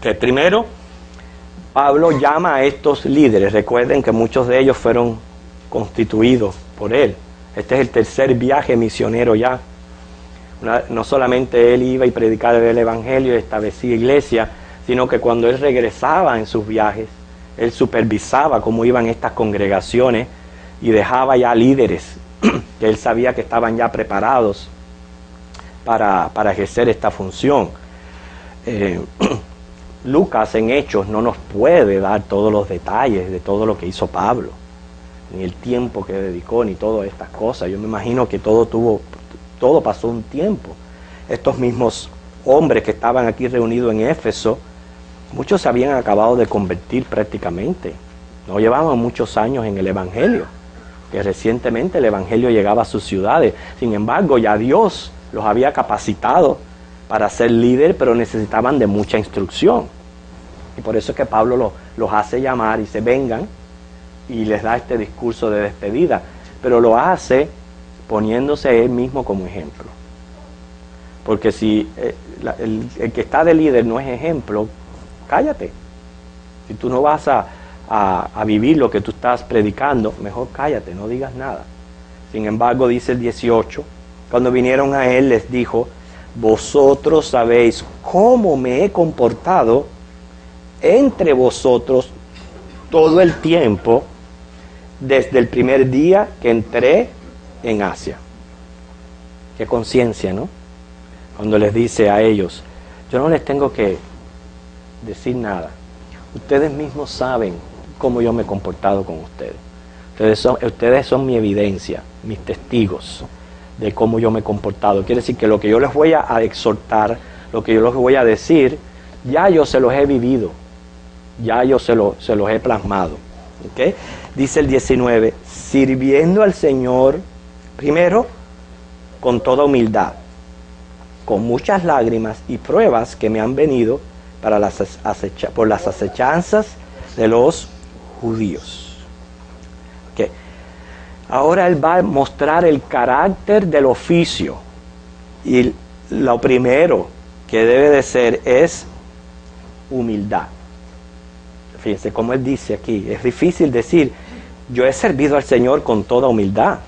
que primero Pablo llama a estos líderes. Recuerden que muchos de ellos fueron constituidos por él. Este es el tercer viaje misionero ya. No solamente él iba y predicaba el evangelio y establecía iglesia, sino que cuando él regresaba en sus viajes, él supervisaba cómo iban estas congregaciones y dejaba ya líderes que él sabía que estaban ya preparados para ejercer esta función. Lucas en Hechos no nos puede dar todos los detalles de todo lo que hizo Pablo, ni el tiempo que dedicó, ni todas estas cosas. Yo me imagino que todo pasó un tiempo. Estos mismos hombres que estaban aquí reunidos en Éfeso, muchos se habían acabado de convertir prácticamente. No llevaban muchos años en el Evangelio, que recientemente el Evangelio llegaba a sus ciudades. Sin embargo, ya Dios los había capacitado para ser líder, pero necesitaban de mucha instrucción. Y por eso es que Pablo los hace llamar y se vengan y les da este discurso de despedida. Pero lo hace poniéndose él mismo como ejemplo. Porque si el que está de líder no es ejemplo, cállate. Si tú no vas a vivir lo que tú estás predicando, mejor cállate, no digas nada. Sin embargo, dice el 18, cuando vinieron a él les dijo: vosotros sabéis cómo me he comportado entre vosotros todo el tiempo desde el primer día que entré en Asia. Qué conciencia, ¿no? Cuando les dice a ellos: yo no les tengo que decir nada. Ustedes mismos saben cómo yo me he comportado con ustedes. Ustedes son mi evidencia, mis testigos de cómo yo me he comportado. Quiere decir que lo que yo les voy a exhortar, lo que yo les voy a decir, ya yo se los he vivido, ya yo se los he plasmado. ¿Okay? Dice el 19, sirviendo al Señor, primero, con toda humildad, con muchas lágrimas y pruebas que me han venido por las acechanzas de los judíos. Okay. Ahora él va a mostrar el carácter del oficio. Y lo primero que debe de ser es humildad. Fíjense cómo él dice aquí. Es difícil decir, yo he servido al Señor con toda humildad.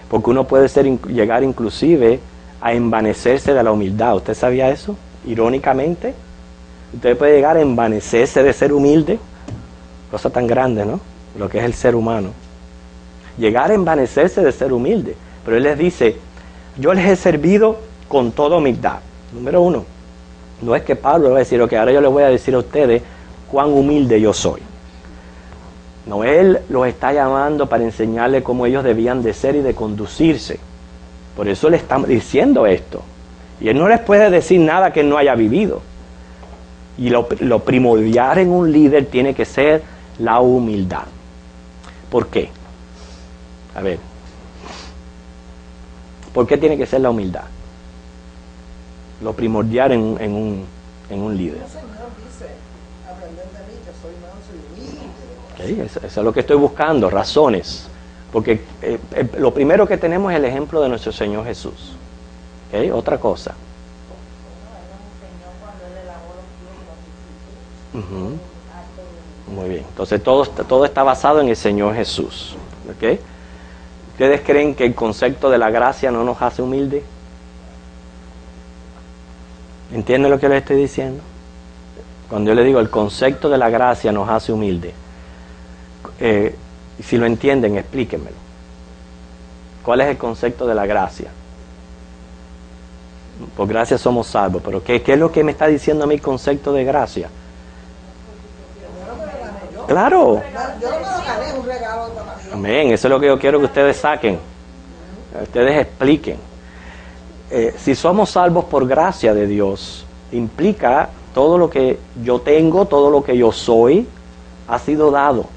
Porque uno puede llegar inclusive a envanecerse de la humildad. ¿Usted sabía eso? Irónicamente. Usted puede llegar a envanecerse de ser humilde. Cosa tan grande, ¿no? Lo que es el ser humano. Llegar a envanecerse de ser humilde. Pero él les dice, yo les he servido con toda humildad. Número uno, no es que Pablo le va a decir, ok, ahora yo les voy a decir a ustedes cuán humilde yo soy. No, él los está llamando para enseñarles cómo ellos debían de ser y de conducirse. Por eso le están diciendo esto. Y él no les puede decir nada que él no haya vivido. Y lo primordial en un líder tiene que ser la humildad. ¿Por qué? A ver. ¿Por qué tiene que ser la humildad? Lo primordial en un líder. El Señor dice, aprended de mí que soy manso y humilde. Okay, eso es lo que estoy buscando, razones. Porque lo primero que tenemos es el ejemplo de nuestro Señor Jesús. Okay, otra cosa. Muy bien, entonces todo está basado en el Señor Jesús. ¿Okay? ¿Ustedes creen que el concepto de la gracia no nos hace humildes? ¿Entienden lo que les estoy diciendo? Cuando yo le digo el concepto de la gracia nos hace humildes, si lo entienden, explíquenmelo. ¿Cuál es el concepto de la gracia? Por gracia somos salvos, pero ¿qué es lo que me está diciendo a mí el concepto de gracia? Claro. Yo no me lo gané, un regalo de papá. Amén, eso es lo que yo quiero que ustedes saquen. Ustedes expliquen. Si somos salvos por gracia de Dios, implica todo lo que yo tengo, todo lo que yo soy, ha sido dado.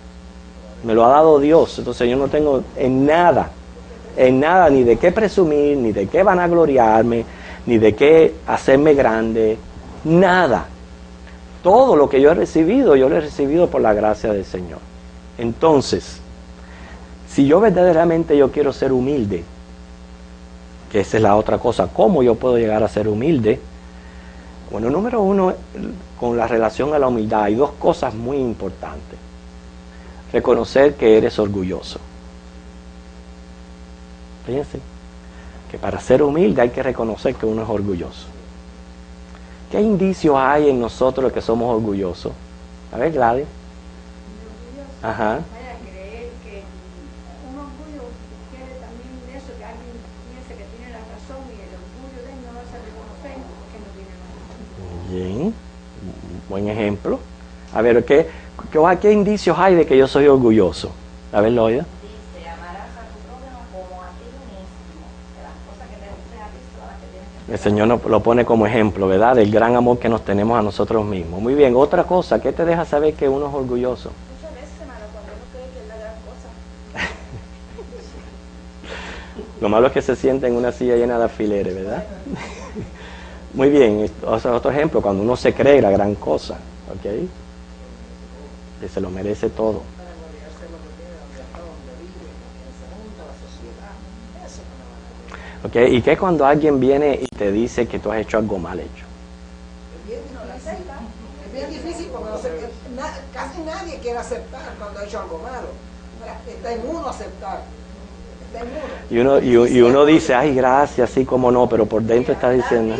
Me lo ha dado Dios. Entonces yo no tengo en nada, ni de qué presumir, ni de qué vanagloriarme, ni de qué hacerme grande, nada. Todo lo que yo he recibido, yo lo he recibido por la gracia del Señor. Entonces, si yo verdaderamente yo quiero ser humilde, que esa es la otra cosa, ¿cómo yo puedo llegar a ser humilde? Bueno, número uno, con la relación a la humildad, hay dos cosas muy importantes. Reconocer que eres orgulloso. Fíjense, que para ser humilde hay que reconocer que uno es orgulloso. ¿Qué indicios hay en nosotros que somos orgullosos? A ver, Gladys. Ajá. Vaya a creer que un orgullo quiere también eso, que alguien piense que tiene la razón y el orgullo de él no lo hace reconocer que no tiene razón. Bien, buen ejemplo. A ver, ¿qué indicios hay de que yo soy orgulloso? A ver, Loida. Dice, amarás a tu prójimo como a ti mismo. De las cosas que te gusten a ti son las que tienes que El Señor nos lo pone como ejemplo, ¿verdad? Del gran amor que nos tenemos a nosotros mismos. Muy bien, otra cosa, ¿qué te deja saber que uno es orgulloso? Muchas veces, hermano, cuando uno cree que es la gran cosa, Lo malo es que se sienta en una silla llena de alfileres, ¿verdad? Muy bien, otro ejemplo, cuando uno se cree la gran cosa, ¿ok? Que se lo merece todo. Para gloriarse lo que tiene, donde está, donde vive, en ese mundo, la sociedad. Eso no me va a dar. ¿Ok? ¿Y qué cuando alguien viene y te dice que tú has hecho algo mal hecho? Es bien difícil porque no sé, casi nadie quiere aceptar cuando ha hecho algo malo. Está en uno aceptar. Está en uno. Y uno dice, ay, gracias, sí, cómo no, pero por dentro está diciendo,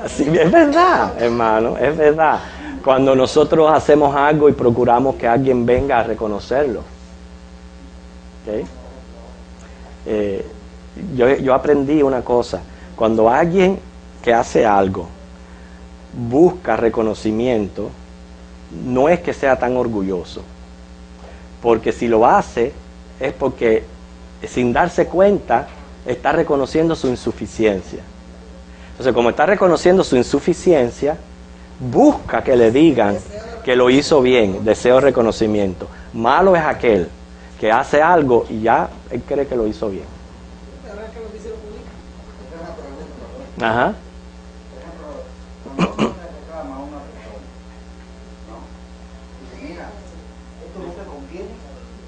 así, es verdad, hermano, es verdad. Cuando nosotros hacemos algo y procuramos que alguien venga a reconocerlo. ¿Okay? Yo aprendí una cosa. Cuando alguien que hace algo busca reconocimiento, no es que sea tan orgulloso, porque si lo hace es porque sin darse cuenta está reconociendo su insuficiencia. Entonces, como está reconociendo su insuficiencia, busca que le digan que lo hizo bien, deseo de reconocimiento. Malo es aquel que hace algo y ya él cree que lo hizo bien. Ajá. Por ejemplo, cuando uno le reclama a una persona, ¿no? Dice, mira, esto no te conviene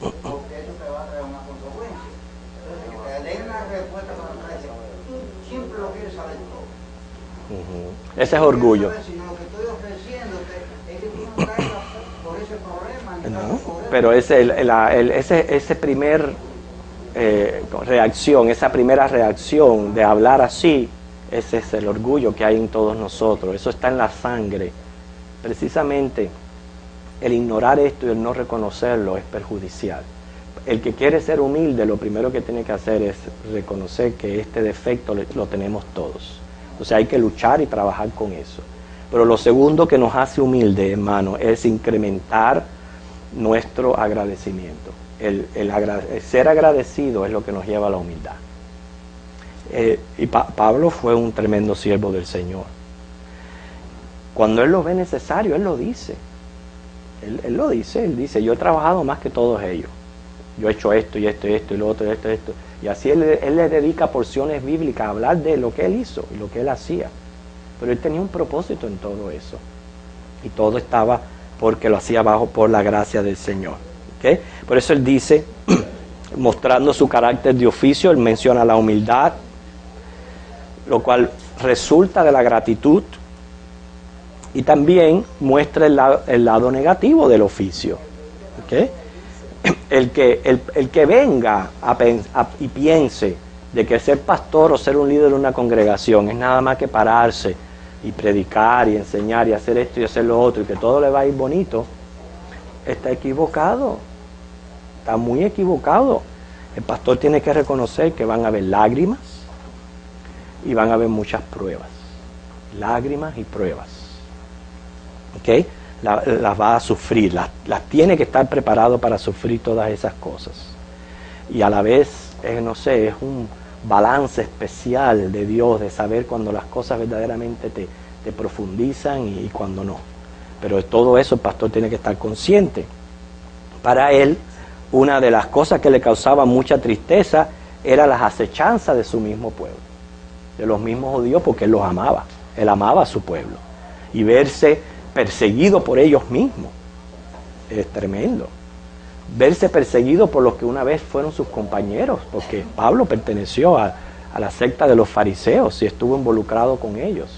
porque esto te va a traer una consecuencia. Entonces, que te den una respuesta para atrás, tú siempre lo quieres saber todo. Ese es orgullo. Sino lo que estoy ofreciéndote es que tú no caigas por ese problema. No, pero ese primer reacción, esa primera reacción de hablar así, ese es el orgullo que hay en todos nosotros. Eso está en la sangre. Precisamente el ignorar esto y el no reconocerlo es perjudicial. El que quiere ser humilde, lo primero que tiene que hacer es reconocer que este defecto lo tenemos todos. O sea, hay que luchar y trabajar con eso. Pero lo segundo que nos hace humilde, hermano, es incrementar nuestro agradecimiento. El ser agradecido es lo que nos lleva a la humildad. Y Pablo fue un tremendo siervo del Señor. Cuando él lo ve necesario, él lo dice. Él lo dice, él dice, yo he trabajado más que todos ellos. Yo he hecho esto y esto y esto y lo otro y esto y esto. Y así él le dedica porciones bíblicas a hablar de lo que él hizo y lo que él hacía. Pero él tenía un propósito en todo eso. Y todo estaba porque lo hacía por la gracia del Señor. ¿Okay? Por eso él dice, mostrando su carácter de oficio, él menciona la humildad, lo cual resulta de la gratitud, y también muestra el lado negativo del oficio. ¿Okay? El que venga y piense de que ser pastor o ser un líder de una congregación es nada más que pararse y predicar y enseñar y hacer esto y hacer lo otro y que todo le va a ir bonito, está equivocado, está muy equivocado. El pastor tiene que reconocer que van a haber lágrimas y van a haber muchas pruebas, lágrimas y pruebas. ¿Okay? Las va a sufrir, las tiene que estar preparado para sufrir todas esas cosas. Y a la vez, no sé, es un balance especial de Dios, de saber cuando las cosas verdaderamente te profundizan y cuando no. Pero de todo eso el pastor tiene que estar consciente. Para él, una de las cosas que le causaba mucha tristeza era las acechanzas de su mismo pueblo, de los mismos judíos, porque él los amaba. Él amaba a su pueblo. Y verse perseguido por ellos mismos es tremendo. Verse perseguido por los que una vez fueron sus compañeros, porque Pablo perteneció a la secta de los fariseos y estuvo involucrado con ellos.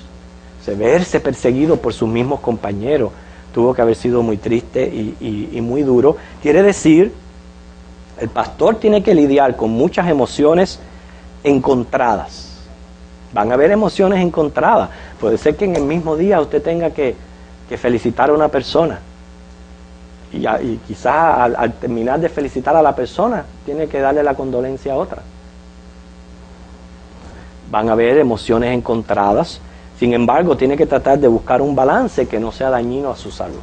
Verse perseguido por sus mismos compañeros tuvo que haber sido muy triste y muy duro. Quiere decir, el pastor tiene que lidiar con muchas emociones encontradas. Van a haber emociones encontradas. Puede ser que en el mismo día usted tenga que felicitar a una persona. Y quizás al terminar de felicitar a la persona, tiene que darle la condolencia a otra. Van a haber emociones encontradas. Sin embargo, tiene que tratar de buscar un balance que no sea dañino a su salud.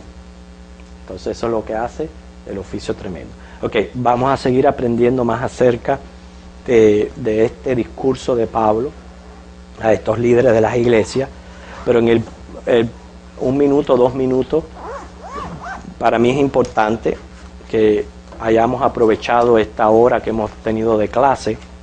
Entonces eso es lo que hace el oficio tremendo. Ok, vamos a seguir aprendiendo más acerca de este discurso de Pablo a estos líderes de las iglesias. Pero en 1 minuto, 2 minutos, para mí es importante que hayamos aprovechado esta hora que hemos tenido de clase